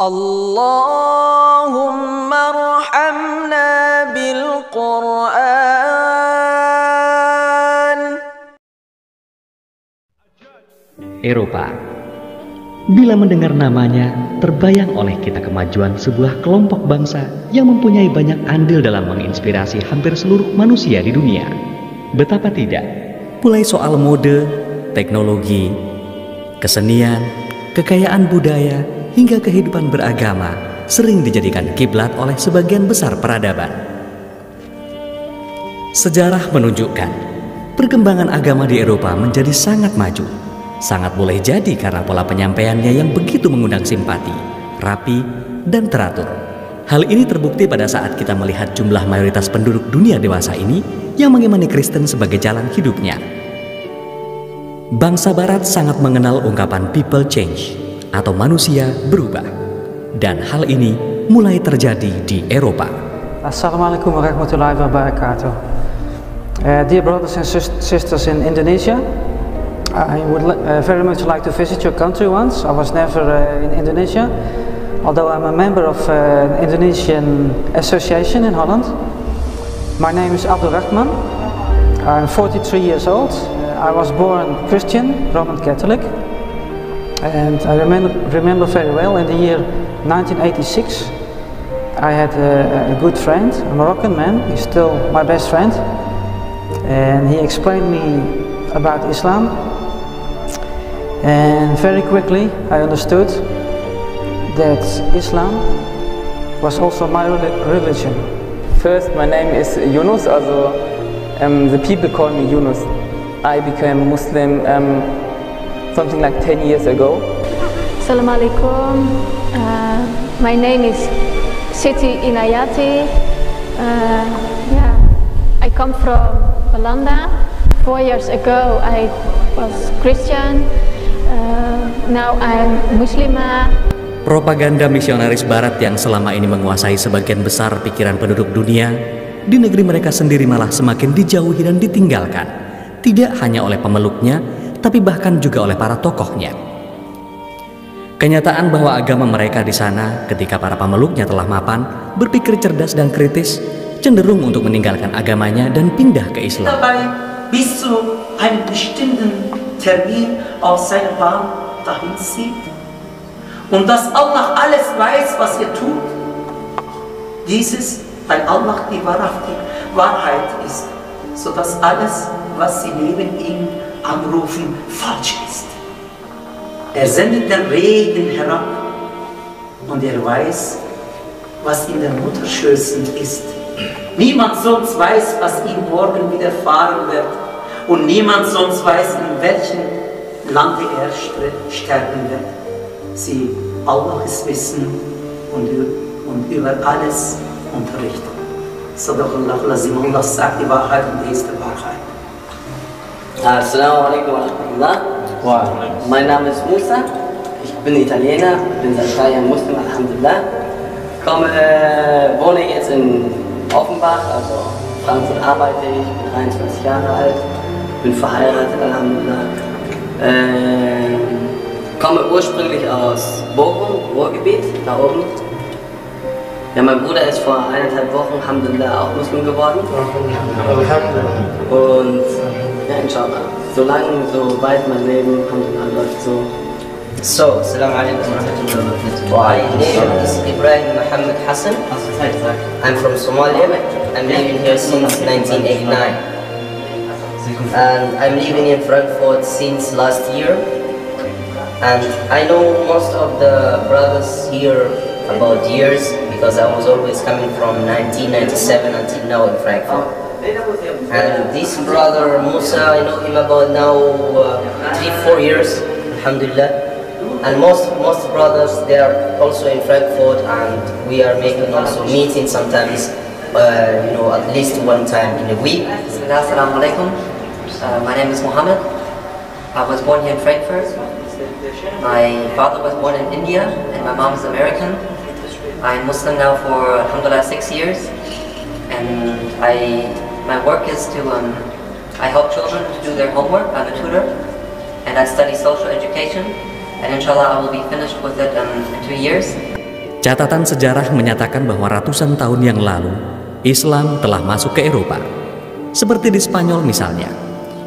اللهم ارحمنا بالقرآن. Eropa. Bila mendengar namanya, terbayang oleh kita kemajuan sebuah kelompok bangsa yang mempunyai banyak andil dalam menginspirasi hampir seluruh manusia di dunia. Betapa tidak, mulai soal mode, teknologi, kesenian, kekayaan budaya, hingga kehidupan beragama sering dijadikan kiblat oleh sebagian besar peradaban. Sejarah menunjukkan perkembangan agama di Eropa menjadi sangat maju. Sangat boleh jadi karena pola penyampaiannya yang begitu mengundang simpati, rapi, dan teratur. Hal ini terbukti pada saat kita melihat jumlah mayoritas penduduk dunia dewasa ini yang mengimani Kristen sebagai jalan hidupnya. Bangsa Barat sangat mengenal ungkapan people change atau manusia berubah, dan hal ini mulai terjadi di Eropa. Assalamualaikum warahmatullahi wabarakatuh. Dear brothers and sisters in Indonesia, I would very much like to visit your country once. I was never in Indonesia, although I'm a member of an Indonesian association in Holland. My name is Abdul Rahman. I'm 43 years old. I was born Christian, Roman Catholic. And I remember very well in the year 1986 I had a good friend, a Moroccan man. He's still my best friend, and he explained me about Islam, and very quickly I understood that Islam was also my religion. First, my name is Yunus, also the people call me Yunus. I became Muslim something like 10 years ago. Assalamualaikum. My name is Siti Inayati. I come from Belanda. 4 years ago I was Christian. Now I'm Muslimah. Propaganda misionaris Barat yang selama ini menguasai sebagian besar pikiran penduduk dunia, di negeri mereka sendiri malah semakin dijauhi dan ditinggalkan. Tidak hanya oleh pemeluknya, tapi bahkan juga oleh para tokohnya. Kenyataan bahwa agama mereka di sana ketika para pemeluknya telah mapan, berpikir cerdas dan kritis, cenderung untuk meninggalkan agamanya dan pindah ke Islam. Dabei bis zu einem bestimmten Termin auf seine Bahn dahin zieht. Und dass Allah alles weiß, was er tut. Dieses, weil Allah die Wahrheit ist, sodass alles, was sie neben ihm anrufen, falsch ist. Er sendet den Regen herab und er weiß, was in den Mutterschößen ist. Niemand sonst weiß, was ihm morgen widerfahren wird, und niemand sonst weiß, in welchem Lande er sterben wird. Sie, Allah ist Wissen und über alles unterrichten. Sadaqallahu lazim, Allah sagt die Wahrheit und die ist die Wahrheit. Assalamualaikum warahmatullah. Mein Name ist Musa, ich bin Italiener, bin seit 3 Jahren Muslim, Alhamdulillah. Wohne jetzt in Offenbach, also Frankfurt arbeite ich, bin 23 Jahre alt, bin verheiratet, Alhamdulillah. Komme ursprünglich aus Bochum, Ruhrgebiet, da oben. Ja, mein Bruder ist vor 1,5 Wochen, Alhamdulillah, auch Muslim geworden. Und ja, inshallah. Solange, so weit mein Leben läuft so. So, Assalamualaikum warahmatullahi wabarakatuh. My name is Ibrahim Muhammad Hassan. I'm from Somalia. I'm living here since 1989. And I'm living in Frankfurt since last year. And I know most of the brothers here about years because I was always coming from 1997 until now in Frankfurt. And this brother Musa, I know him about now 3-4 years, alhamdulillah. And most brothers, they are also in Frankfurt, and we are making also meetings sometimes, at least one time in a week. Assalamualaikum. My name is Mohammed. I was born here in Frankfurt. My father was born in India, and my mom is American. I'm Muslim now for alhamdulillah 6 years, and my work is to I help children to do their homework. I'm a tutor, and I study social education, and inshallah I will be finished with it in 2 years. Catatan sejarah menyatakan bahwa ratusan tahun yang lalu, Islam telah masuk ke Eropa. Seperti di Spanyol misalnya.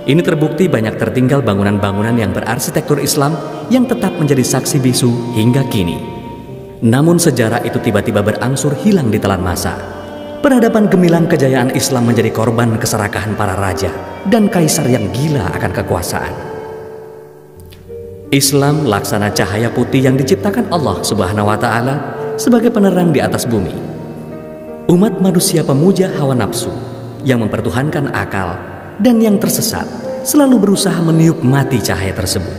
Ini terbukti banyak tertinggal bangunan-bangunan yang berarsitektur Islam yang tetap menjadi saksi bisu hingga kini. Namun sejarah itu tiba-tiba berangsur hilang di telan masa. Peradaban gemilang kejayaan Islam menjadi korban keserakahan para raja dan kaisar yang gila akan kekuasaan. Islam laksana cahaya putih yang diciptakan Allah Subhanahu wa Ta'ala sebagai penerang di atas bumi. Umat manusia pemuja hawa nafsu yang mempertuhankan akal dan yang tersesat selalu berusaha meniup mati cahaya tersebut.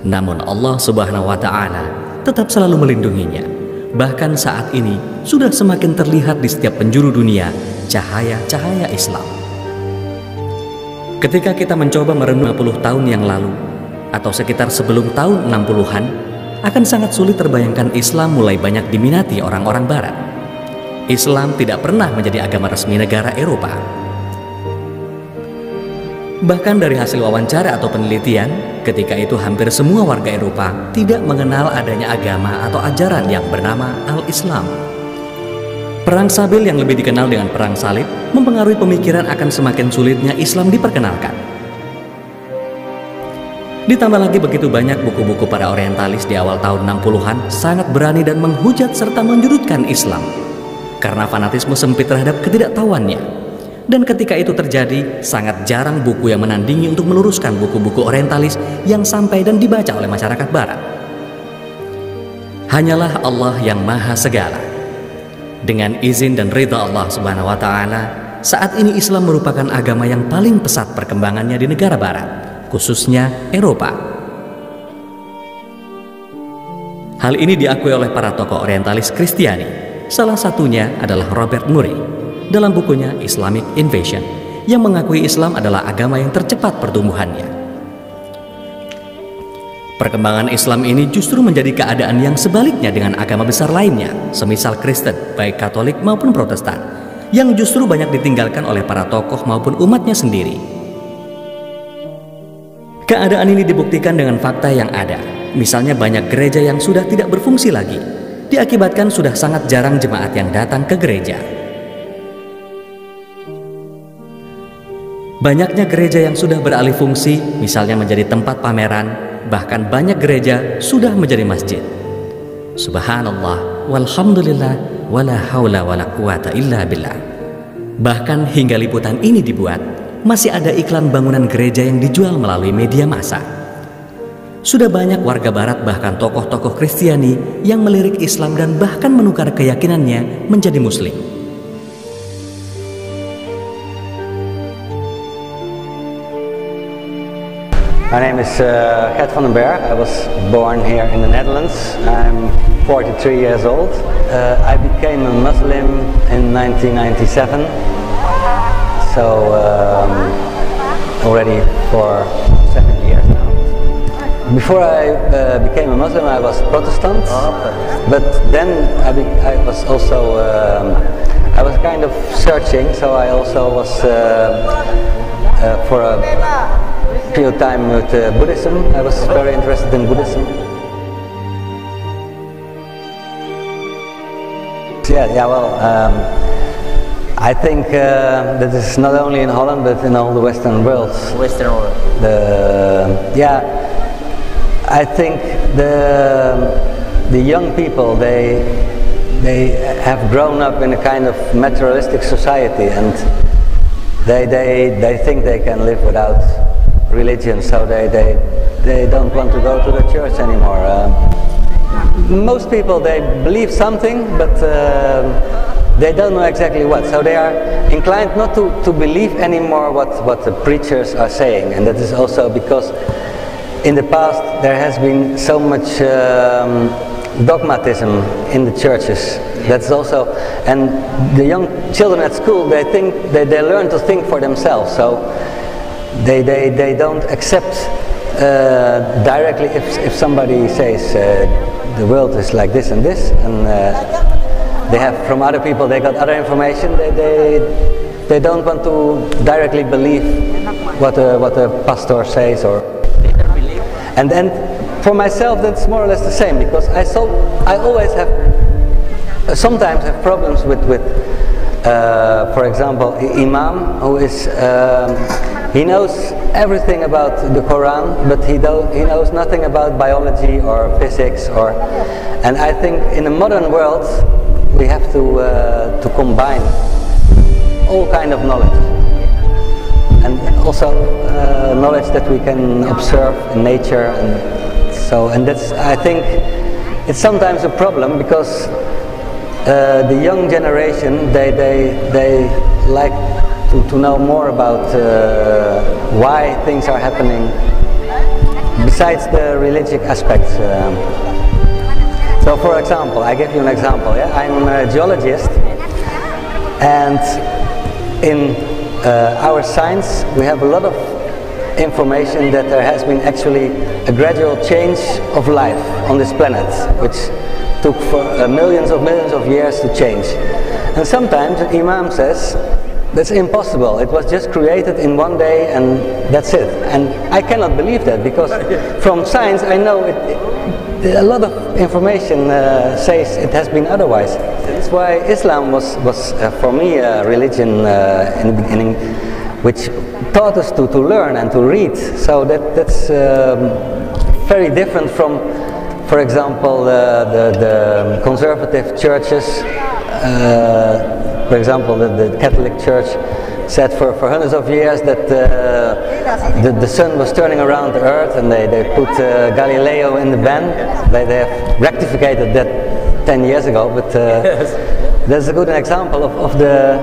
Namun Allah Subhanahu wa Ta'ala tetap selalu melindunginya. Bahkan saat ini sudah semakin terlihat di setiap penjuru dunia cahaya-cahaya Islam. Ketika kita mencoba merenung 50 tahun yang lalu atau sekitar sebelum tahun 60-an, akan sangat sulit terbayangkan Islam mulai banyak diminati orang-orang barat. Islam tidak pernah menjadi agama resmi negara Eropa. Bahkan dari hasil wawancara atau penelitian, ketika itu hampir semua warga Eropa tidak mengenal adanya agama atau ajaran yang bernama Al-Islam. Perang Sabil yang lebih dikenal dengan Perang Salib mempengaruhi pemikiran akan semakin sulitnya Islam diperkenalkan. Ditambah lagi begitu banyak buku-buku para orientalis di awal tahun 60-an sangat berani dan menghujat serta menjudutkan Islam karena fanatisme sempit terhadap ketidaktahuannya. Dan ketika itu terjadi, sangat jarang buku yang menandingi untuk meluruskan buku-buku orientalis yang sampai dan dibaca oleh masyarakat barat. Hanyalah Allah yang maha segala. Dengan izin dan ridha Allah Subhanahu wa Ta'ala, saat ini Islam merupakan agama yang paling pesat perkembangannya di negara barat, khususnya Eropa. Hal ini diakui oleh para tokoh orientalis Kristiani. Salah satunya adalah Robert Murray dalam bukunya Islamic Invasion, yang mengakui Islam adalah agama yang tercepat pertumbuhannya. Perkembangan Islam ini justru menjadi keadaan yang sebaliknya dengan agama besar lainnya, semisal Kristen, baik Katolik maupun Protestan, yang justru banyak ditinggalkan oleh para tokoh maupun umatnya sendiri. Keadaan ini dibuktikan dengan fakta yang ada, misalnya banyak gereja yang sudah tidak berfungsi lagi, diakibatkan sudah sangat jarang jemaat yang datang ke gereja. Banyaknya gereja yang sudah beralih fungsi, misalnya menjadi tempat pameran, bahkan banyak gereja sudah menjadi masjid. Subhanallah, walhamdulillah, wala haula wala quwata illa billah. Bahkan hingga liputan ini dibuat, masih ada iklan bangunan gereja yang dijual melalui media massa. Sudah banyak warga barat bahkan tokoh-tokoh Kristiani yang melirik Islam dan bahkan menukar keyakinannya menjadi Muslim. My name is Gert van den Berg. I was born here in the Netherlands. I'm 43 years old. I became a Muslim in 1997. So already for 7 years now. Before I became a Muslim, I was Protestant. But then I was also I was kind of searching. So I also was for a few time with Buddhism. I was very interested in Buddhism. Well, I think that is not only in Holland but in all the Western world. Western world. I think the young people they have grown up in a kind of materialistic society, and they think they can live without religion, so they don't want to go to the church anymore. Most people, they believe something, but they don't know exactly what, so they are inclined not to believe anymore what the preachers are saying. And that is also because in the past there has been so much dogmatism in the churches. That's also, and the young children at school, they think they learn to think for themselves, so they don't accept directly if somebody says the world is like this and this, and they have from other people, they got other information, they don't want to directly believe what a pastor says. And then for myself that's more or less the same, because I always have sometimes have problems with for example, Imam, who is he knows everything about the Quran, but he knows nothing about biology or physics, and I think in a modern world we have to combine all kind of knowledge, and also knowledge that we can observe in nature, and that's, I think it's sometimes a problem, because the young generation, they like to know more about why things are happening besides the religious aspects. So for example, I give you an example. Yeah? I'm a geologist, and in our science we have a lot of information that there has been actually a gradual change of life on this planet, which took for millions of years to change. And sometimes the Imam says that's impossible, it was just created in one day and that's it. And I cannot believe that, because from science I know a lot of information says it has been otherwise. That's why Islam was for me a religion in the beginning, which taught us to learn and to read. So that's very different from, for example, the conservative churches. For example, the Catholic Church said for hundreds of years that the sun was turning around the earth, and they put Galileo in the ban. They have rectified that 10 years ago, but that's a good example of the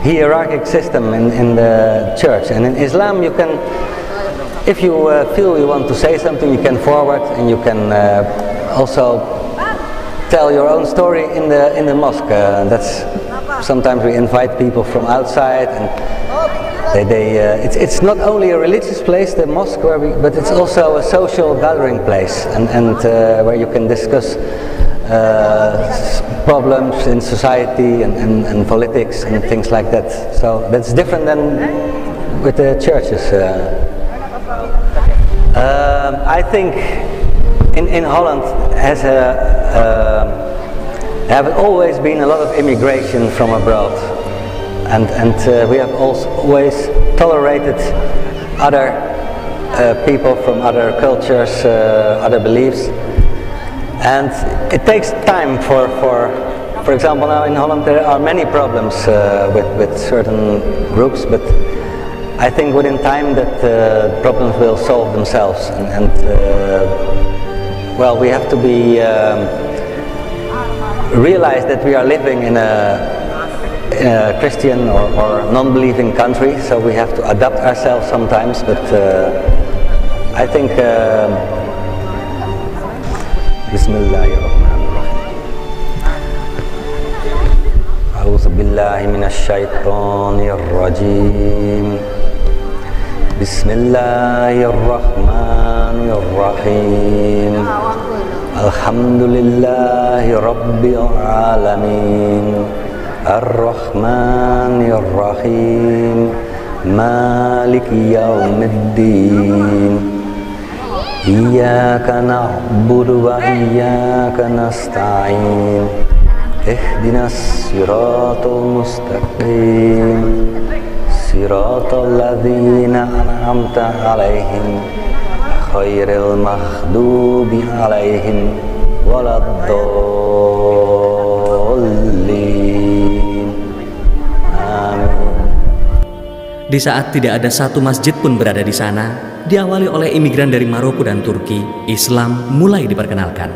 hierarchic system in the church. And in Islam you can, if you feel you want to say something, you can forward, and you can also tell your own story in the mosque. That's sometimes we invite people from outside, and it's not only a religious place, the mosque, but it's also a social gathering place, and where you can discuss problems in society and politics and things like that. So that's different than with the churches. I think in Holland have always been a lot of immigration from abroad, and we have always tolerated other people from other cultures, other beliefs, and it takes time for example, now in Holland there are many problems with certain groups, but I think within time that problems will solve themselves, and well, we have to be realize that we are living in a Christian or non-believing country, so we have to adapt ourselves sometimes, but I think Bismillahirrahmanirrahim. A'udzu billahi minasy syaithanir rajim. Bismillahirrahmanirrahim. Alhamdulillahi rabbil alamin. Ar-Rahmanir Rahim. Maliki yaumiddin. Iyyaka na'budu wa iyyaka nasta'in. Ihdinas siratal mustaqim. Siratal ladzina an'amta 'alaihim ghairil maghdubi 'alaihim waladdallin. Amin. Di saat tidak ada satu masjid pun berada di sana, diawali oleh imigran dari Maroko dan Turki, Islam mulai diperkenalkan.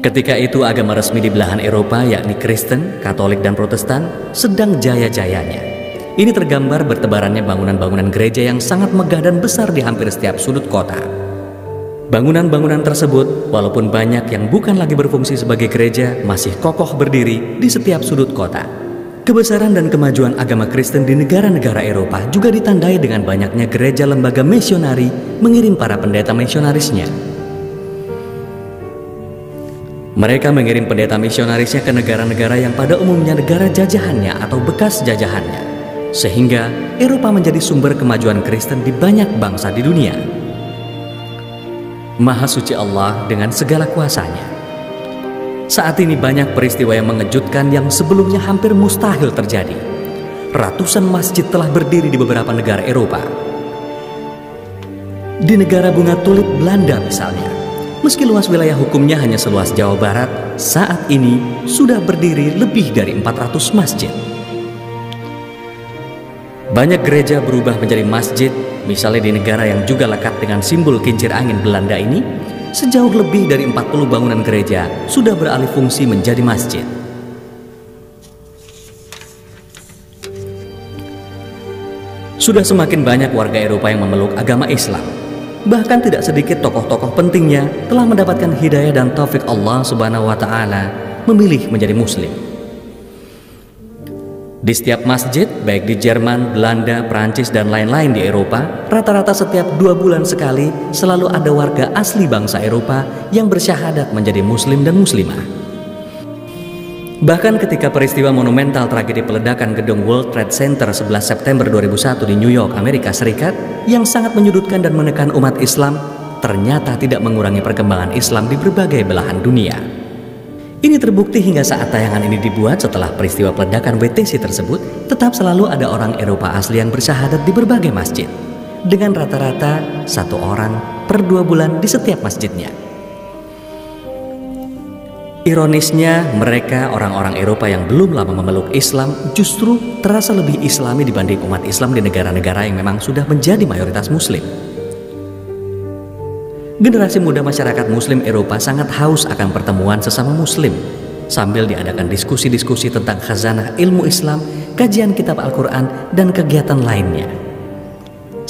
Ketika itu agama resmi di belahan Eropa, yakni Kristen, Katolik, dan Protestan, sedang jaya-jayanya. Ini tergambar bertebarannya bangunan-bangunan gereja yang sangat megah dan besar di hampir setiap sudut kota. Bangunan-bangunan tersebut, walaupun banyak yang bukan lagi berfungsi sebagai gereja, masih kokoh berdiri di setiap sudut kota. Kebesaran dan kemajuan agama Kristen di negara-negara Eropa juga ditandai dengan banyaknya gereja lembaga misionari mengirim para pendeta misionarisnya. Mereka mengirim pendeta misionarisnya ke negara-negara yang pada umumnya negara jajahannya atau bekas jajahannya, sehingga Eropa menjadi sumber kemajuan Kristen di banyak bangsa di dunia. Maha suci Allah dengan segala kuasanya. Saat ini banyak peristiwa yang mengejutkan yang sebelumnya hampir mustahil terjadi. Ratusan masjid telah berdiri di beberapa negara Eropa. Di negara bunga tulip Belanda misalnya, meski luas wilayah hukumnya hanya seluas Jawa Barat, saat ini sudah berdiri lebih dari 400 masjid. Banyak gereja berubah menjadi masjid, misalnya di negara yang juga lekat dengan simbol kincir angin Belanda ini, sejauh lebih dari 40 bangunan gereja sudah beralih fungsi menjadi masjid. Sudah semakin banyak warga Eropa yang memeluk agama Islam. Bahkan tidak sedikit tokoh-tokoh pentingnya telah mendapatkan hidayah dan taufik Allah Subhanahu wa Ta'ala memilih menjadi Muslim. Di setiap masjid, baik di Jerman, Belanda, Prancis, dan lain-lain di Eropa, rata-rata setiap 2 bulan sekali selalu ada warga asli bangsa Eropa yang bersyahadat menjadi Muslim dan Muslimah. Bahkan ketika peristiwa monumental tragedi peledakan gedung World Trade Center 11 September 2001 di New York, Amerika Serikat, yang sangat menyudutkan dan menekan umat Islam, ternyata tidak mengurangi perkembangan Islam di berbagai belahan dunia. Ini terbukti hingga saat tayangan ini dibuat setelah peristiwa peledakan WTC tersebut, tetap selalu ada orang Eropa asli yang bersyahadat di berbagai masjid, dengan rata-rata 1 orang per 2 bulan di setiap masjidnya. Ironisnya, mereka orang-orang Eropa yang belum lama memeluk Islam justru terasa lebih Islami dibanding umat Islam di negara-negara yang memang sudah menjadi mayoritas Muslim. Generasi muda masyarakat Muslim Eropa sangat haus akan pertemuan sesama Muslim, sambil diadakan diskusi-diskusi tentang khazanah ilmu Islam, kajian kitab Al-Quran, dan kegiatan lainnya.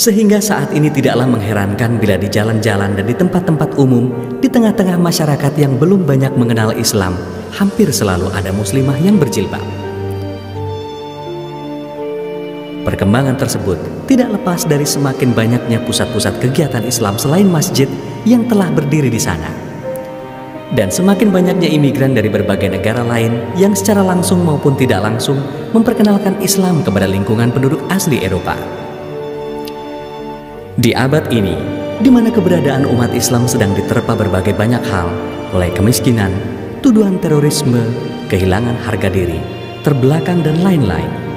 Sehingga saat ini tidaklah mengherankan bila di jalan-jalan dan di tempat-tempat umum, di tengah-tengah masyarakat yang belum banyak mengenal Islam, hampir selalu ada muslimah yang berjilbab. Perkembangan tersebut tidak lepas dari semakin banyaknya pusat-pusat kegiatan Islam selain masjid yang telah berdiri di sana. Dan semakin banyaknya imigran dari berbagai negara lain yang secara langsung maupun tidak langsung memperkenalkan Islam kepada lingkungan penduduk asli Eropa. Di abad ini, di mana keberadaan umat Islam sedang diterpa berbagai banyak hal, mulai kemiskinan, tuduhan terorisme, kehilangan harga diri, terbelakang, dan lain-lain.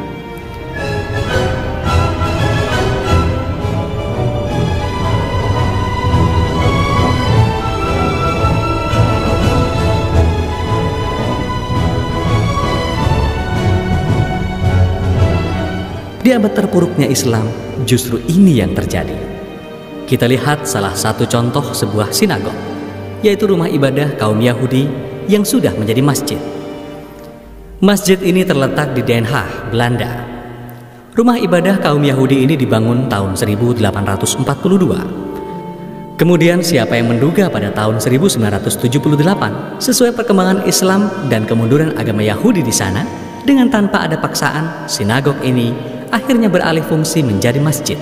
Di abad terpuruknya Islam, justru ini yang terjadi. Kita lihat salah satu contoh sebuah sinagog, yaitu rumah ibadah kaum Yahudi yang sudah menjadi masjid. Masjid ini terletak di Den Haag, Belanda. Rumah ibadah kaum Yahudi ini dibangun tahun 1842. Kemudian siapa yang menduga pada tahun 1978, sesuai perkembangan Islam dan kemunduran agama Yahudi di sana, dengan tanpa ada paksaan, sinagog ini akhirnya beralih fungsi menjadi masjid.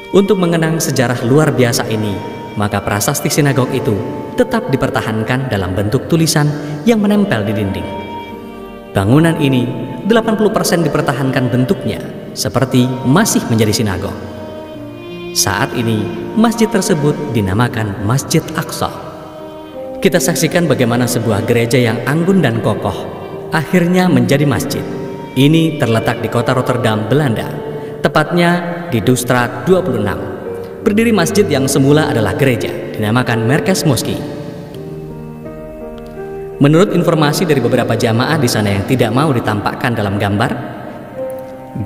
Untuk mengenang sejarah luar biasa ini, maka prasasti sinagog itu tetap dipertahankan dalam bentuk tulisan yang menempel di dinding. Bangunan ini 80% dipertahankan bentuknya seperti masih menjadi sinagog. Saat ini, masjid tersebut dinamakan Masjid Aqsa. Kita saksikan bagaimana sebuah gereja yang anggun dan kokoh akhirnya menjadi masjid. Ini terletak di kota Rotterdam, Belanda, tepatnya di Doestraat 26. Berdiri masjid yang semula adalah gereja, dinamakan Merkez Moski. Menurut informasi dari beberapa jamaah di sana yang tidak mau ditampakkan dalam gambar,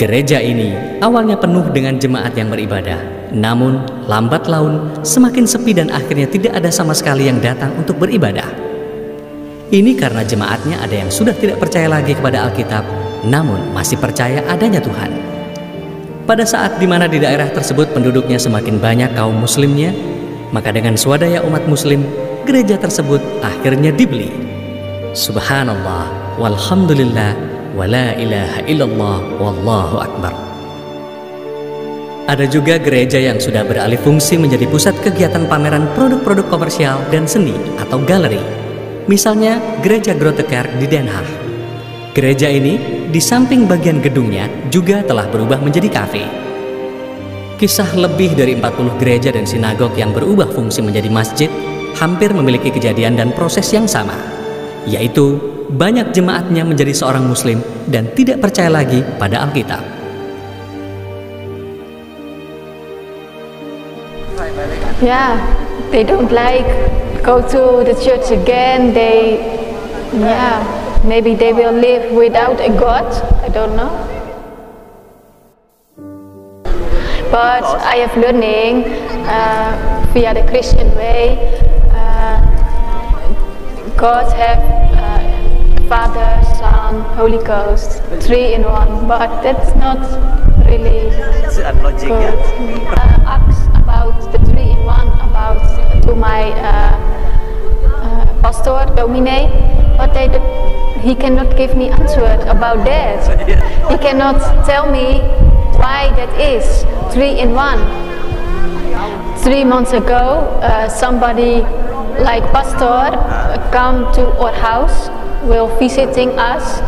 gereja ini awalnya penuh dengan jemaat yang beribadah. Namun, lambat laun semakin sepi dan akhirnya tidak ada sama sekali yang datang untuk beribadah. Ini karena jemaatnya ada yang sudah tidak percaya lagi kepada Alkitab, namun masih percaya adanya Tuhan. Pada saat di mana di daerah tersebut penduduknya semakin banyak kaum muslimnya, maka dengan swadaya umat muslim, gereja tersebut akhirnya dibeli. Subhanallah, walhamdulillah, wala ilaha illallah, wallahu akbar. Ada juga gereja yang sudah beralih fungsi menjadi pusat kegiatan pameran produk-produk komersial dan seni atau galeri. Misalnya Gereja Grote Kerk di Den Haag. Gereja ini di samping bagian gedungnya juga telah berubah menjadi kafe. Kisah lebih dari 40 gereja dan sinagog yang berubah fungsi menjadi masjid hampir memiliki kejadian dan proses yang sama. yaitu banyak jemaatnya menjadi seorang muslim dan tidak percaya lagi pada Alkitab. Yeah, they don't like go to the church again. Maybe they will live without a God. I don't know. But I have learning via the Christian way. God have Father, Son, Holy Ghost, 3 in 1. But that's not really good. Ask about the 3 in 1 to my pastor Domine, but he cannot give me answer about that. He cannot tell me why that is 3 in 1. 3 months ago, somebody like pastor come to our house, will visiting us,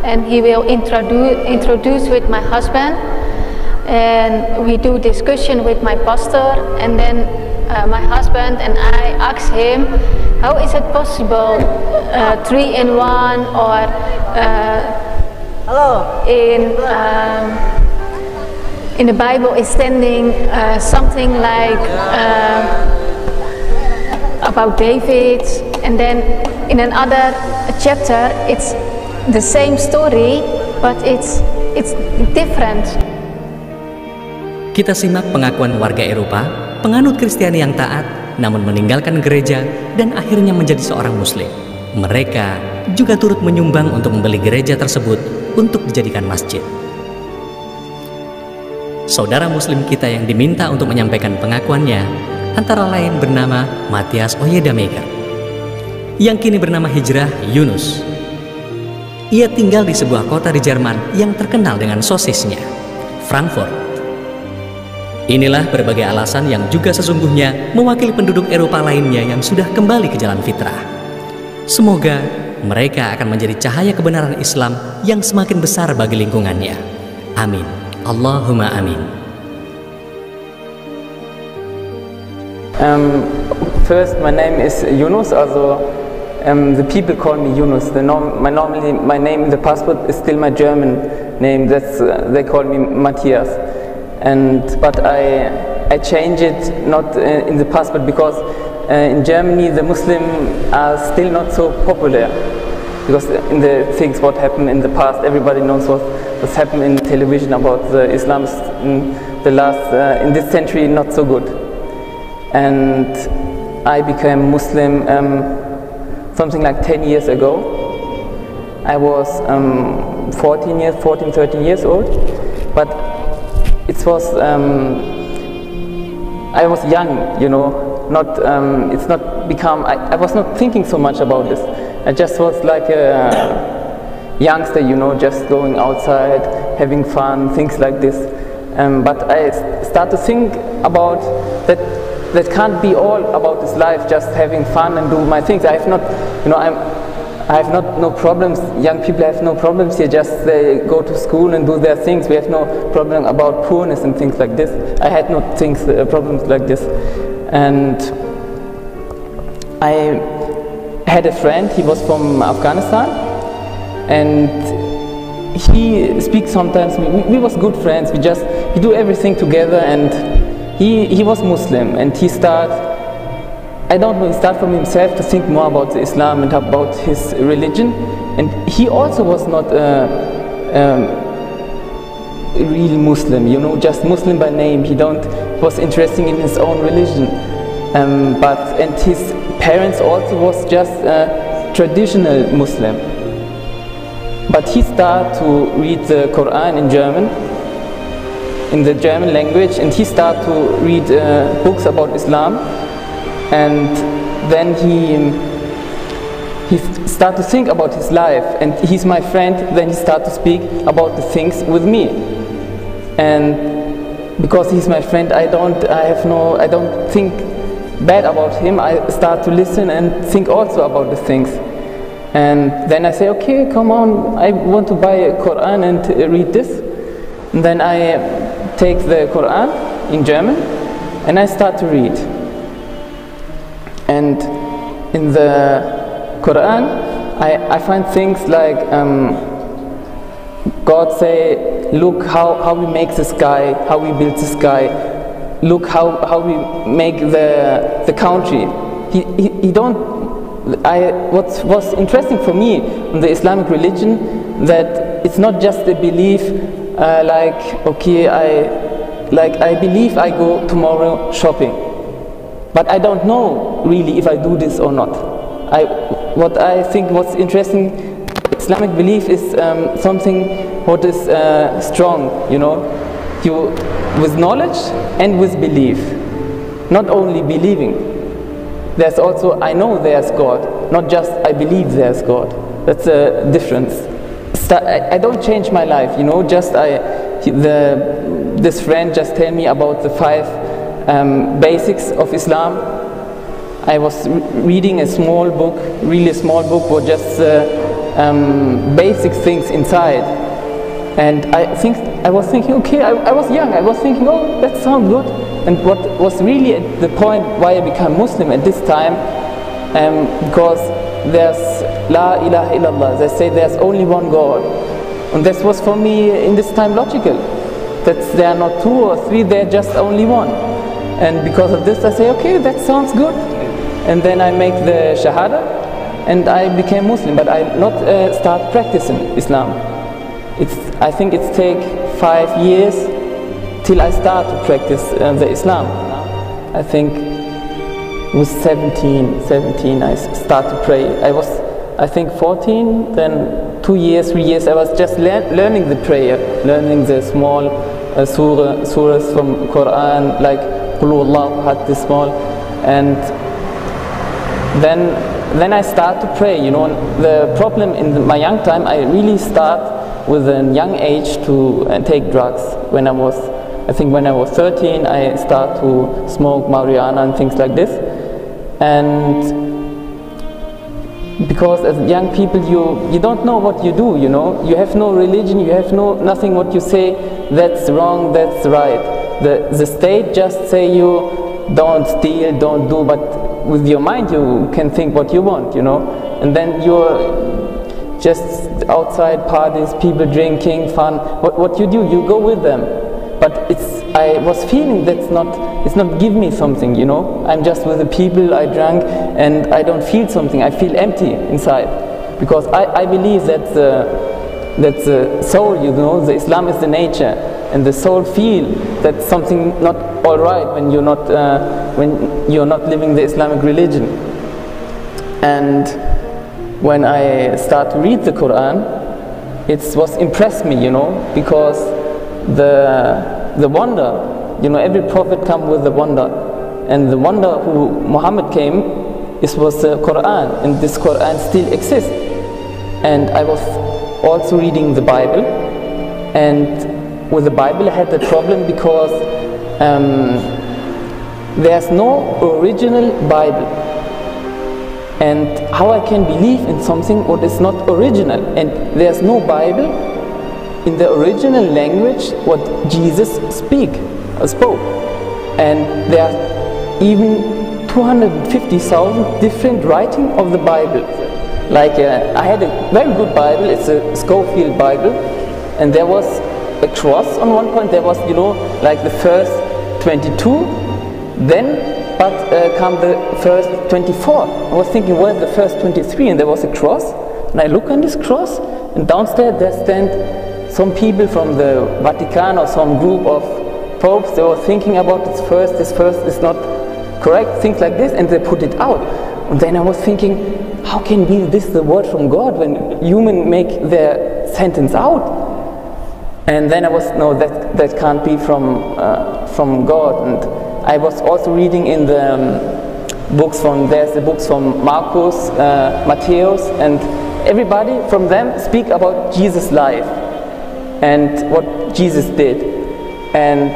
and he will introduce with my husband, and we do discussion with my pastor, and then my husband and I ask him, how is it possible 3 in 1, or in the Bible is standing something like about David, and then in another chapter it's the same story, but it's different. Kita simak pengakuan warga Eropa, penganut Kristiani yang taat, namun meninggalkan gereja dan akhirnya menjadi seorang muslim. Mereka juga turut menyumbang untuk membeli gereja tersebut untuk dijadikan masjid. Saudara muslim kita yang diminta untuk menyampaikan pengakuannya antara lain bernama Matthias Oyedamaker, yang kini bernama hijrah Yunus. Ia tinggal di sebuah kota di Jerman yang terkenal dengan sosisnya, Frankfurt. Inilah berbagai alasan yang juga sesungguhnya mewakili penduduk Eropa lainnya yang sudah kembali ke jalan fitrah. Semoga mereka akan menjadi cahaya kebenaran Islam yang semakin besar bagi lingkungannya. Amin. Allahumma amin. First, my name is Yunus. The people call me Yunus. My name in the passport is still my German name. They call me Matthias. But I changed it not in the passport because in Germany the Muslims are still not so popular. Because in the things what happened in the past, everybody knows what's happened in television about the Islam in in this century not so good. And I became Muslim something like 10 years ago. I was 13 years old, but it was I was young, you know. It's not become. I was not thinking so much about this. I just was like a youngster, you know, just going outside, having fun, things like this. But I start to think about that. That can't be all about this life, just having fun and do my things. I have not, you know, I have no problems. Young people have no problems here. Just they go to school and do their things. We have no problem about poorness and things like this. I had no problems like this. And I had a friend. He was from Afghanistan, and he speaks sometimes. We was good friends. We do everything together, and he was Muslim, and he start from himself to think more about Islam and about his religion. And he also was not a real Muslim, you know, just Muslim by name. He was interested in his own religion. And his parents also was just a traditional Muslim. But he started to read the Quran in German, in the German language, and he started to read books about Islam, and then he started to think about his life, and he's my friend. Then he started to speak about the things with me, and because he's my friend, I don't think bad about him. I start to listen and think also about the things, and then I say, okay, come on, I want to buy a Quran and read this. And then I take the Quran in German and I start to read. And in the Quran I find things like God say, look how we make the sky, how we build the sky, look how we make the country. He don't. What was interesting for me in the Islamic religion, that it's not just a belief like, okay, I believe I go tomorrow shopping, but I don't know really if I do this or not. What I think what's interesting, Islamic belief is something what is strong, you know, with knowledge and with belief, not only believing. There's also, I know there's God, not just I believe there's God. That's a difference. I don't change my life, you know, just this friend just told me about the 5 basics of Islam. I was reading a small book, really small book, with just basic things inside. And I was thinking, okay, I was young, I was thinking, oh, that sounds good. And what was really at the point why I became Muslim at this time, because there's La ilaha illallah, they say there's only one God. And this was for me in this time logical, that there are not 2 or 3, they're just only one. And because of this I say, okay, that sounds good. And then I make the Shahada and I became Muslim, but I not start practicing Islam. I think it take 5 years till I start to practice the Islam. I think with 17 I start to pray. I was, I think 14, then 2 years, 3 years I was just learning the prayer, learning the small surahs from Quran, like Qul Huwallahu Ahad, this small. And then I start to pray, you know. The problem in my young time, I really start with a young age to take drugs. When I was 13, I start to smoke marijuana and things like this. And because as young people, you don't know what you do, you know. You have no religion, you have nothing what you say, that's wrong, that's right. The state just say you don't steal, don't do, but with your mind you can think what you want, you know. And then you're just outside parties, people drinking, fun. What you do, you go with them. But I was feeling it's not give me something, you know. I'm just with the people, I drank, and I don't feel something. I feel empty inside, because I believe that the soul, you know, the Islam is the nature, and the soul feel that something not all right when you're not living the Islamic religion. And when I start to read the Quran, it was impressed me, you know, because the wonder, you know, every prophet come with the wonder, and the wonder who Muhammad came, it was the Quran, and this Quran still exists. And I was also reading the Bible, and with the Bible I had the problem because there's no original Bible, and how I can believe in something what is not original, and there's no Bible in the original language what Jesus spoke, and there are even 250,000 different writing of the Bible. Like I had a very good Bible, it's a Scofield Bible, and there was a cross on one point. There was, you know, like the first 22, then come the first 24. I was thinking, where's the first 23? And there was a cross, and I look on this cross, and downstairs there stand some people from the Vatican or some group of popes. They were thinking about this first is not correct, things like this, and they put it out. And then I was thinking, how can be this the word from God when humans make their sentence out? And then I was, no, that can't be from God. And I was also reading in the books there's the books from Marcus, Matthäus, and everybody from them speak about Jesus' life and what Jesus did. And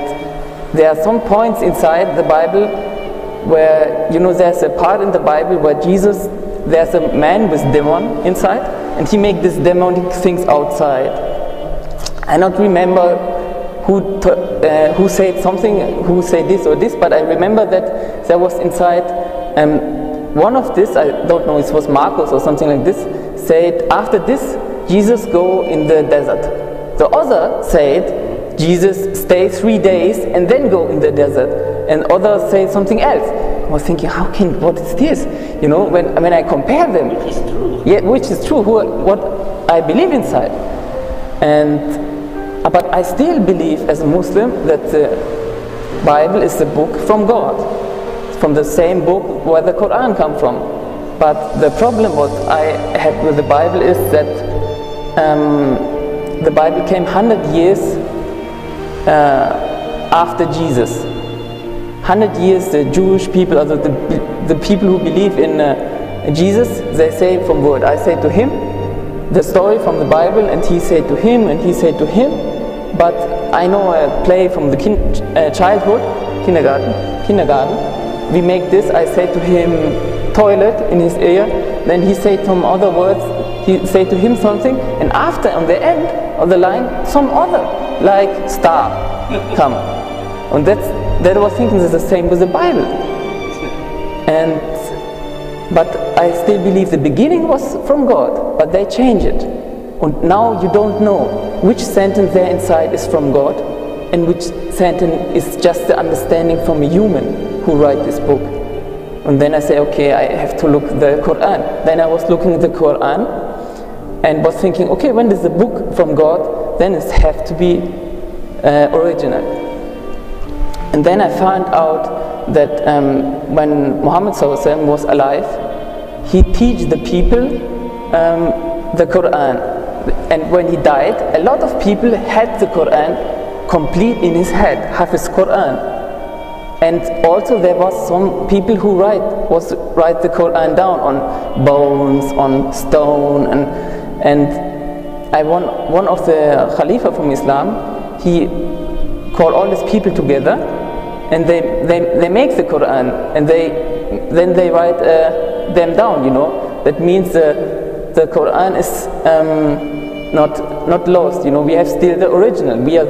there are some points inside the Bible where, you know, there's a part in the Bible where there's a man with demon inside, and he make these demonic things outside. I don't remember who said something, who said this or this, but I remember that there was inside one of this, I don't know, it was Marcos or something like this, said after this Jesus go in the desert. The other said Jesus stay 3 days and then go in the desert, and others say something else. I was thinking, what is this? You know, when I compare them, Which is true. yeah, which is true, what I believe inside. But I still believe as a Muslim that the Bible is the book from God, from the same book where the Quran comes from. But the problem what I had with the Bible is that the Bible came 100 years after Jesus. 100 years the Jewish people, the people who believe in Jesus, they say from word. I say to him the story from the Bible, and he said to him, and he said to him. But I know a play from the childhood, kindergarten. We make this. I say to him toilet in his ear. Then he said some other words. He said to him something, and after on the end of the line, some other like star come. And that I was thinking is the same with the Bible. But I still believe the beginning was from God, but they change it. And now you don't know which sentence there inside is from God and which sentence is just the understanding from a human who write this book. And then I say, okay, I have to look the Quran. Then I was looking at the Quran and was thinking, okay, when is the book from God, then it have to be original. And then I found out that when Muhammad was alive, he taught the people the Quran. And when he died, a lot of people had the Quran complete in his head, Hafiz Quran. And also there was some people who write the Quran down on bones, on stone, and one of the Khalifa from Islam, he called all these people together, and they make the Quran, and then they write them down. You know, that means the Quran is not lost. You know, we have still the original. We are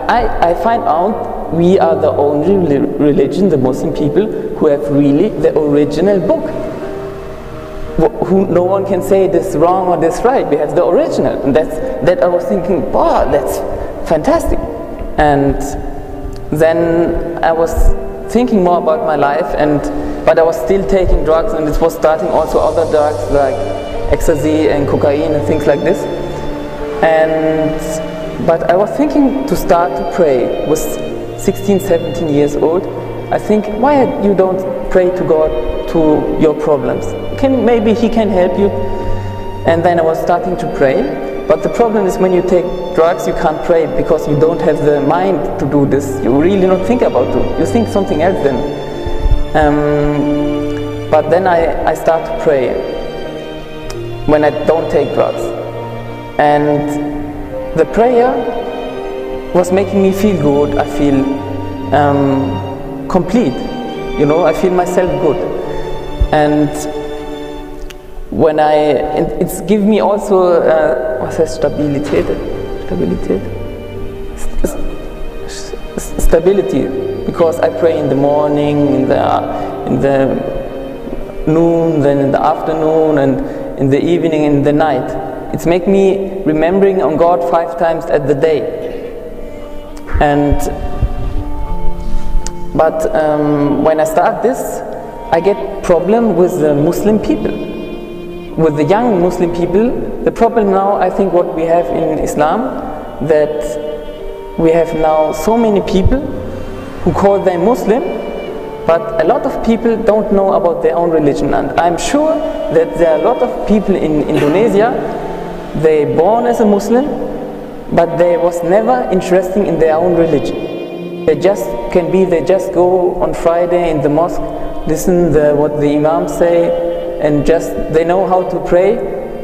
I find out we are the only religion, the Muslim people, who have really the original book. Who no one can say this wrong or this right. We have the original, and that I was thinking, wow, that's fantastic. And then I was thinking more about my life, but I was still taking drugs, and it was starting also other drugs like ecstasy and cocaine and things like this. But I was thinking to start to pray. Was 16, 17 years old. I think, why you don't pray to God to your problems? Maybe He can help you. And then I was starting to pray. But the problem is when you take drugs, you can't pray because you don't have the mind to do this. You really don't think about it. You think something else then. But then I start to pray when I don't take drugs. And the prayer was making me feel good. I feel complete. You know, I feel myself good. And when it's give me also was heißt stability, because I pray in the morning, in the noon, then in the afternoon, and in the evening, in the night. It's make me remembering on God 5 times at the day. But when I start this, I get problem with the Muslim people. With the young Muslim people, the problem now, I think what we have in Islam, that we have now so many people who call them Muslim, but a lot of people don't know about their own religion. And I'm sure that there are a lot of people in Indonesia, they born as a Muslim, but they was never interested in their own religion. They just go on Friday in the mosque, listen what the Imam say, and they know how to pray,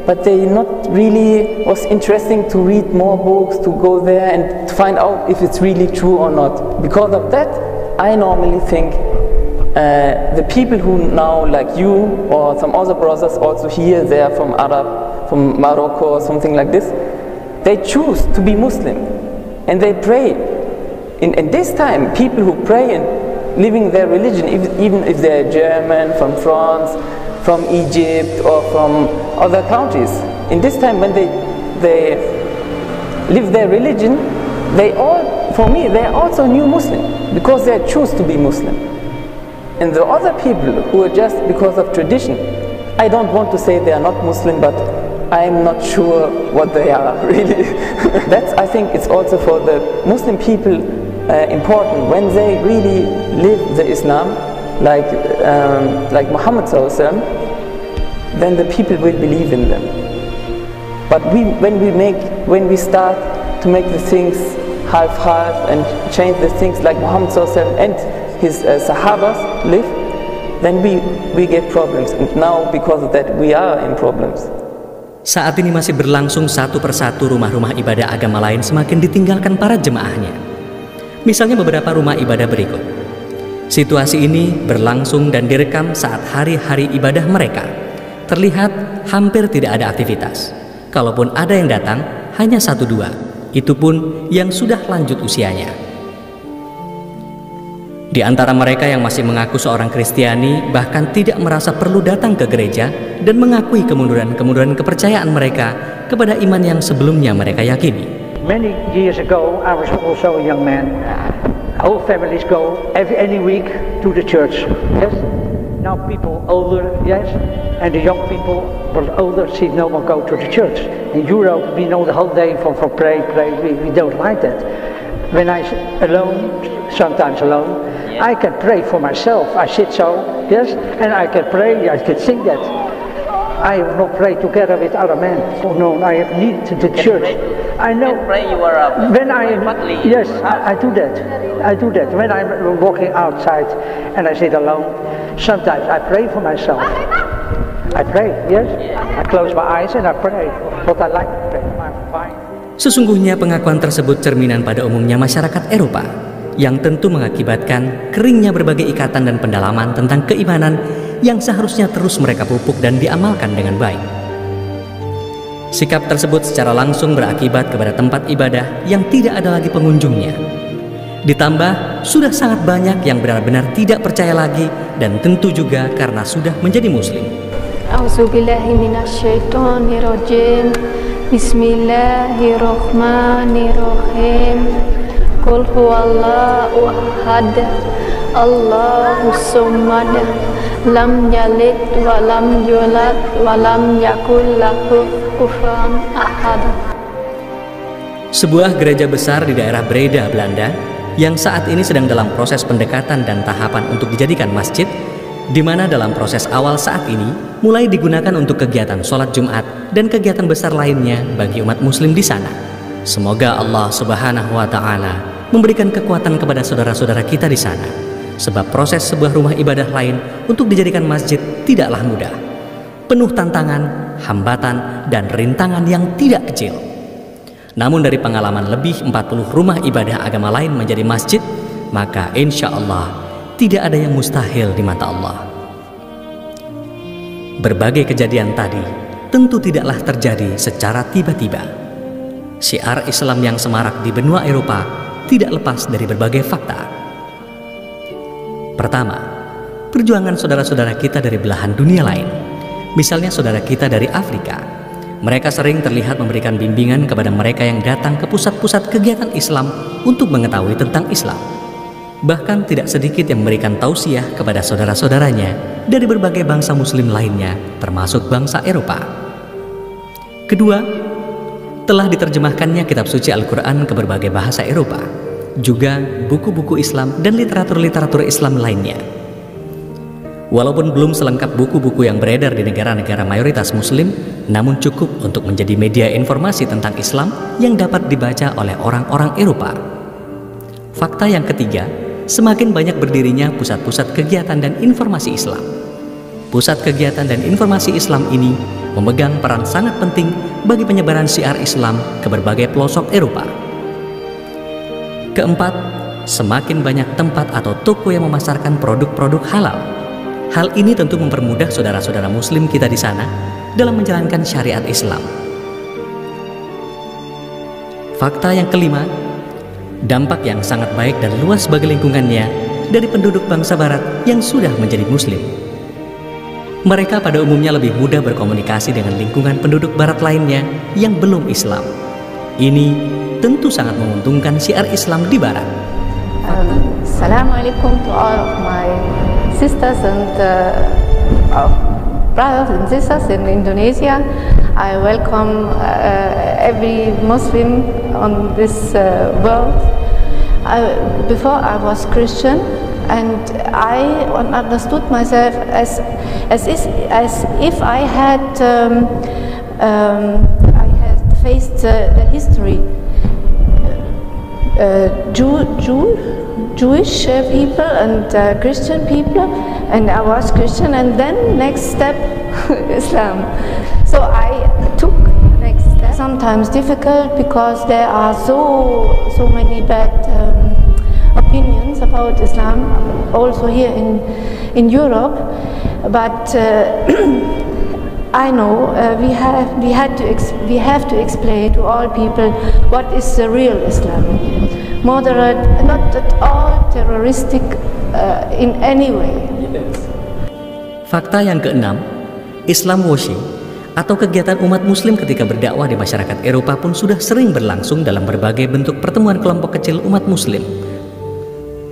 but they not really was interesting to read more books, to go there and to find out if it's really true or not. Because of that, I normally think the people who now, like you or some other brothers also here, they are from from Morocco or something like this, they choose to be Muslim and they pray. In this time, people who pray living their religion, even if they're German, from France, from Egypt, or from other countries. In this time when they live their religion, for me, they are also new Muslim, because they choose to be Muslim. And the other people who are just because of tradition, I don't want to say they are not Muslim, but I am not sure what they are really. That's, I think, it's also for the Muslim people important when they really live the Islam, like Muhammad sallallahu alaihi wasallam, then the people will believe in them. But when we start to make the things half-half and change the things like Muhammad sallallahu alaihi wasallam and his Sahabas live, then we get problems. And now because of that we are in problems. Saat ini masih berlangsung satu persatu rumah-rumah ibadah agama lain semakin ditinggalkan para jemaahnya. Misalnya beberapa rumah ibadah berikut. Situasi ini berlangsung dan direkam saat hari-hari ibadah mereka. Terlihat hampir tidak ada aktivitas. Kalaupun ada yang datang, hanya 1-2. Itu pun yang sudah lanjut usianya. Di antara mereka yang masih mengaku seorang Kristiani bahkan tidak merasa perlu datang ke gereja dan mengakui kemunduran kepercayaan mereka kepada iman yang sebelumnya mereka yakini. Many years ago, I was also a young man. Whole families go any week to the church. Yes. Now people older, yes, and the young people were older see no one go to the church. In Europe, we know the whole day for pray. We don't like that. When I alone, sometimes alone, I can pray for myself. I sit so, yes, and I can pray. I can sing that. I will not pray together with other men. Oh no, I have need to the church. I know. Pray you are when I yes, I do that. I do that when I'm walking outside and I sit alone. Sometimes I pray for myself. I pray, yes. I close my eyes and I pray. What I like to pray. I'm fine. Sesungguhnya pengakuan tersebut cerminan pada umumnya masyarakat Eropa, yang tentu mengakibatkan keringnya berbagai ikatan dan pendalaman tentang keimanan yang seharusnya terus mereka pupuk dan diamalkan dengan baik. Sikap tersebut secara langsung berakibat kepada tempat ibadah yang tidak ada lagi pengunjungnya. Ditambah sudah sangat banyak yang benar-benar tidak percaya lagi dan tentu juga karena sudah menjadi muslim. A'udzubillahi minasyaitonirrajim. Bismillahirrahmanirrahim. Qul huwallahu ahad. Allahus samad. Lam yalid wa lam yulad wa lam yakul lahu kufuwan ahad. Sebuah gereja besar di daerah Breda, Belanda, yang saat ini sedang dalam proses pendekatan dan tahapan untuk dijadikan masjid, di mana dalam proses awal saat ini mulai digunakan untuk kegiatan sholat Jumat dan kegiatan besar lainnya bagi umat muslim di sana. Semoga Allah Subhanahu wa Ta'ala memberikan kekuatan kepada saudara-saudara kita di sana, sebab proses sebuah rumah ibadah lain untuk dijadikan masjid tidaklah mudah, penuh tantangan, hambatan, dan rintangan yang tidak kecil. Namun dari pengalaman lebih 40 rumah ibadah agama lain menjadi masjid, maka insya Allah tidak ada yang mustahil di mata Allah. Berbagai kejadian tadi tentu tidaklah terjadi secara tiba-tiba. Syiar Islam yang semarak di benua Eropa tidak lepas dari berbagai fakta. Pertama, perjuangan saudara-saudara kita dari belahan dunia lain. Misalnya saudara kita dari Afrika. Mereka sering terlihat memberikan bimbingan kepada mereka yang datang ke pusat-pusat kegiatan Islam untuk mengetahui tentang Islam. Bahkan tidak sedikit yang memberikan tausiah kepada saudara-saudaranya dari berbagai bangsa muslim lainnya, termasuk bangsa Eropa. Kedua, telah diterjemahkannya kitab suci Al-Quran ke berbagai bahasa Eropa, juga buku-buku Islam dan literatur-literatur Islam lainnya. Walaupun belum selengkap buku-buku yang beredar di negara-negara mayoritas muslim, namun cukup untuk menjadi media informasi tentang Islam yang dapat dibaca oleh orang-orang Eropa. Fakta yang ketiga, semakin banyak berdirinya pusat-pusat kegiatan dan informasi Islam. Pusat kegiatan dan informasi Islam ini memegang peran sangat penting bagi penyebaran syiar Islam ke berbagai pelosok Eropa. Keempat, semakin banyak tempat atau toko yang memasarkan produk-produk halal. Hal ini tentu mempermudah saudara-saudara muslim kita di sana dalam menjalankan syariat Islam. Fakta yang kelima, dampak yang sangat baik dan luas bagi lingkungannya dari penduduk bangsa barat yang sudah menjadi muslim. Mereka pada umumnya lebih mudah berkomunikasi dengan lingkungan penduduk barat lainnya yang belum Islam. Ini tentu sangat menguntungkan syiar Islam di barat. Assalamualaikum to all of my sisters and brothers and sisters in Indonesia. I welcome every Muslim on this world. Before I was Christian, and I understood myself as if I had faced the history. Jewish people and Christian people, and I was Christian, and then next step Islam. So I took the next step. Sometimes difficult because there are so many bad opinions about Islam, also here in Europe. But I know we have to explain to all people what is the real Islam. Moderate, not at all terroristic in any way. Fakta yang keenam, Islam washing atau kegiatan umat muslim ketika berdakwah di masyarakat Eropa pun sudah sering berlangsung dalam berbagai bentuk pertemuan kelompok kecil umat muslim.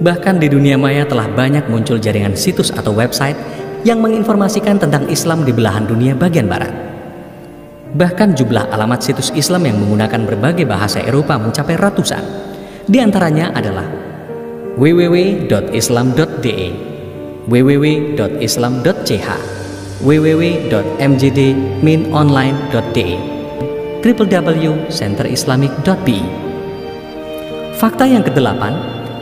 Bahkan di dunia maya telah banyak muncul jaringan situs atau website yang menginformasikan tentang Islam di belahan dunia bagian barat. Bahkan jumlah alamat situs Islam yang menggunakan berbagai bahasa Eropa mencapai ratusan. Di antaranya adalah www.islam.de, www.islam.ch, www.mjdminonline.de, www.centerislamic.be. Fakta yang kedelapan,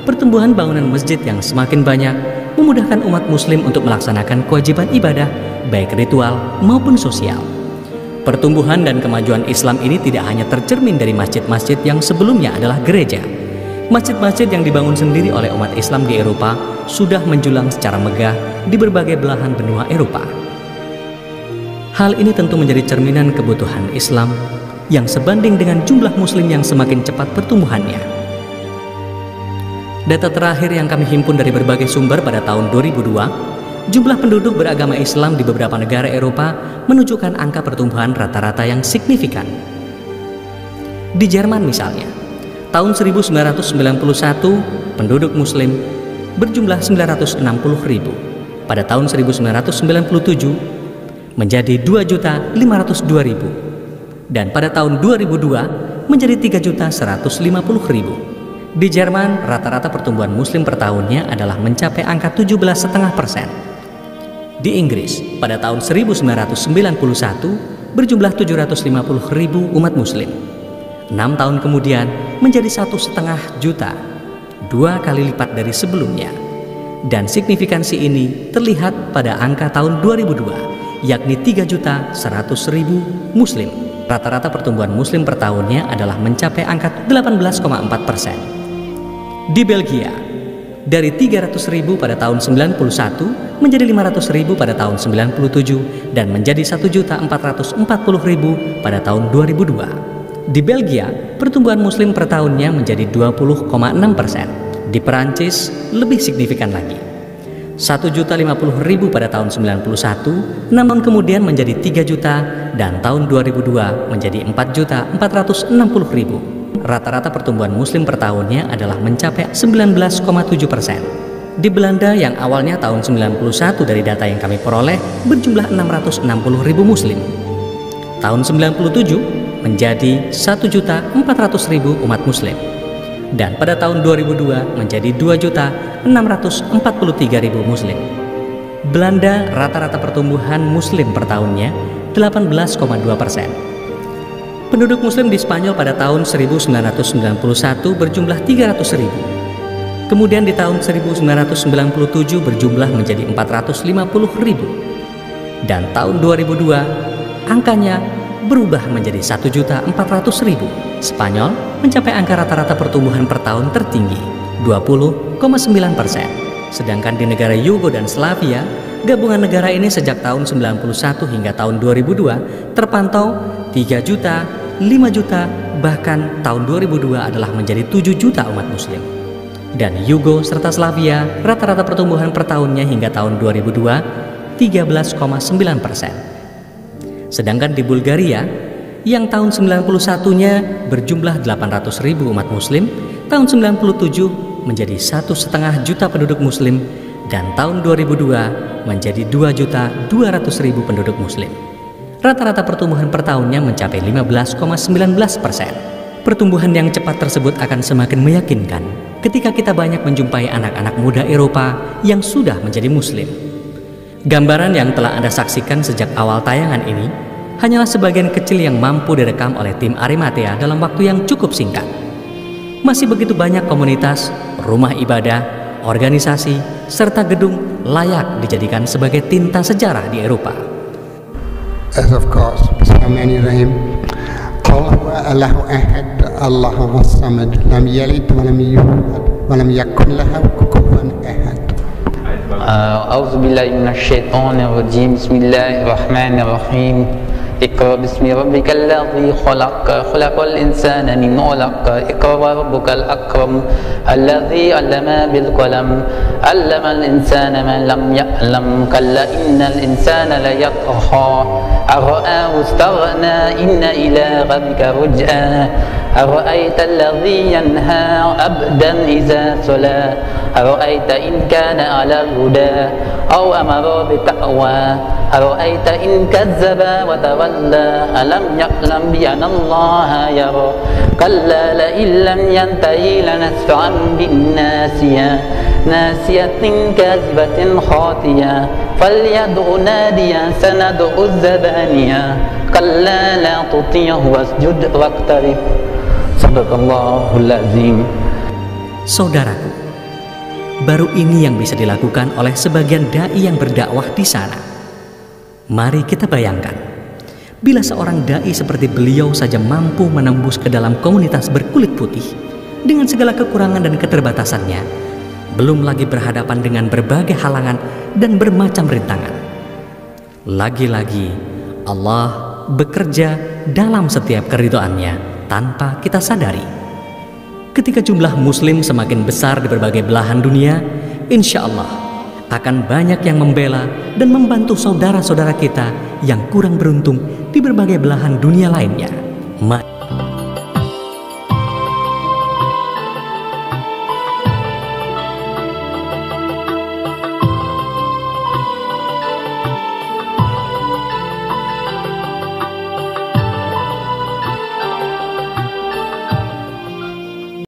pertumbuhan bangunan masjid yang semakin banyak memudahkan umat muslim untuk melaksanakan kewajiban ibadah, baik ritual maupun sosial. Pertumbuhan dan kemajuan Islam ini tidak hanya tercermin dari masjid-masjid yang sebelumnya adalah gereja. Masjid-masjid yang dibangun sendiri oleh umat Islam di Eropa sudah menjulang secara megah di berbagai belahan benua Eropa. Hal ini tentu menjadi cerminan kebutuhan Islam yang sebanding dengan jumlah muslim yang semakin cepat pertumbuhannya. Data terakhir yang kami himpun dari berbagai sumber pada tahun 2002, jumlah penduduk beragama Islam di beberapa negara Eropa menunjukkan angka pertumbuhan rata-rata yang signifikan. Di Jerman misalnya, tahun 1991 penduduk muslim berjumlah 960.000. Pada tahun 1997 menjadi 2.502.000 dan pada tahun 2002 menjadi 3.150.000. Di Jerman rata-rata pertumbuhan muslim per tahunnya adalah mencapai angka 17,5%. Di Inggris pada tahun 1991 berjumlah 750.000 umat muslim. 6 tahun kemudian menjadi 1,5 juta, 2 kali lipat dari sebelumnya. Dan signifikansi ini terlihat pada angka tahun 2002, yakni 3.100.000 muslim. Rata-rata pertumbuhan muslim per tahunnya adalah mencapai angka 18,4%. Di Belgia, dari 300.000 pada tahun 91 menjadi 500.000 pada tahun 97 dan menjadi 1.440.000 pada tahun 2002. Di Belgia, pertumbuhan muslim per tahunnya menjadi 20,6%. Di Perancis, lebih signifikan lagi. 1.050.000 pada tahun 91, namun kemudian menjadi 3 juta dan tahun 2002 menjadi 4.460.000. Rata-rata pertumbuhan muslim per tahunnya adalah mencapai 19,7%. Di Belanda yang awalnya tahun 91 dari data yang kami peroleh berjumlah 660.000 muslim. Tahun 97 menjadi 1.400.000 umat muslim. Dan pada tahun 2002 menjadi 2.643.000 muslim. Belanda rata-rata pertumbuhan muslim per tahunnya 18,2%. Penduduk muslim di Spanyol pada tahun 1991 berjumlah 300.000. Kemudian di tahun 1997 berjumlah menjadi 450.000. Dan tahun 2002 angkanya berubah menjadi 1.400.000. Spanyol mencapai angka rata-rata pertumbuhan per tahun tertinggi, 20,9%. Sedangkan di negara Yugo dan Slavia, gabungan negara ini sejak tahun 91 hingga tahun 2002 terpantau 3 juta, 5 juta, bahkan tahun 2002 adalah menjadi 7 juta umat muslim. dan Yugo serta Slavia rata-rata pertumbuhan per tahunnya hingga tahun 2002 13,9%. Sedangkan di Bulgaria yang tahun 91-nya berjumlah 800.000 umat muslim, tahun 97 menjadi 1,5 juta penduduk muslim, dan tahun 2002 menjadi 2.200.000 penduduk muslim. Rata-rata pertumbuhan per tahunnya mencapai 15,19%. Pertumbuhan yang cepat tersebut akan semakin meyakinkan ketika kita banyak menjumpai anak-anak muda Eropa yang sudah menjadi muslim. Gambaran yang telah Anda saksikan sejak awal tayangan ini hanyalah sebagian kecil yang mampu direkam oleh tim Arimatea dalam waktu yang cukup singkat. Masih begitu banyak komunitas, rumah ibadah, organisasi, serta gedung layak dijadikan sebagai tinta sejarah di Eropa. As of course, Bismillahirrahmanirrahim. Allahu ahad, Allahu as-samad, lam yalid wa lam yulad wa lam yakun lahu kufuwan ahad. A'udzu billahi minasyaitonir rajim. Bismillahirrahmanirrahim. Iqra bismi rabbikal ladzi khalaq, khalaqal insana min 'alaq, iqra rabbukal akram, alladzi 'allama bil qalam, 'allamal insana ma lam ya'lam, kalla innal insana la yatgha, ara'ahu istaghna, inna ila rabbika ruj'a, ara'aita alladzi yanha 'abdan idza sala, ara'aita in kana 'alal huda aw amara bi taqwa, ara'aita in kazzaba wa tawalla, alam ya'lam bi anna Allah yara, kalla la illam yantahi lanasfa'an bin nasiyah, nasiyatin kazibatin khatiyah, falyad'u nadiya sanad'u zabaniya, kalla la tuti'hu wasjud waqtarib. Sadaqallahul azim. Saudaraku, baru ini yang bisa dilakukan oleh sebagian dai yang berdakwah di sana. Mari kita bayangkan, bila seorang dai seperti beliau saja mampu menembus ke dalam komunitas berkulit putih dengan segala kekurangan dan keterbatasannya, belum lagi berhadapan dengan berbagai halangan dan bermacam rintangan. Lagi-lagi Allah bekerja dalam setiap keridhoannya tanpa kita sadari. Ketika jumlah muslim semakin besar di berbagai belahan dunia, insya Allah akan banyak yang membela dan membantu saudara-saudara kita yang kurang beruntung di berbagai belahan dunia lainnya.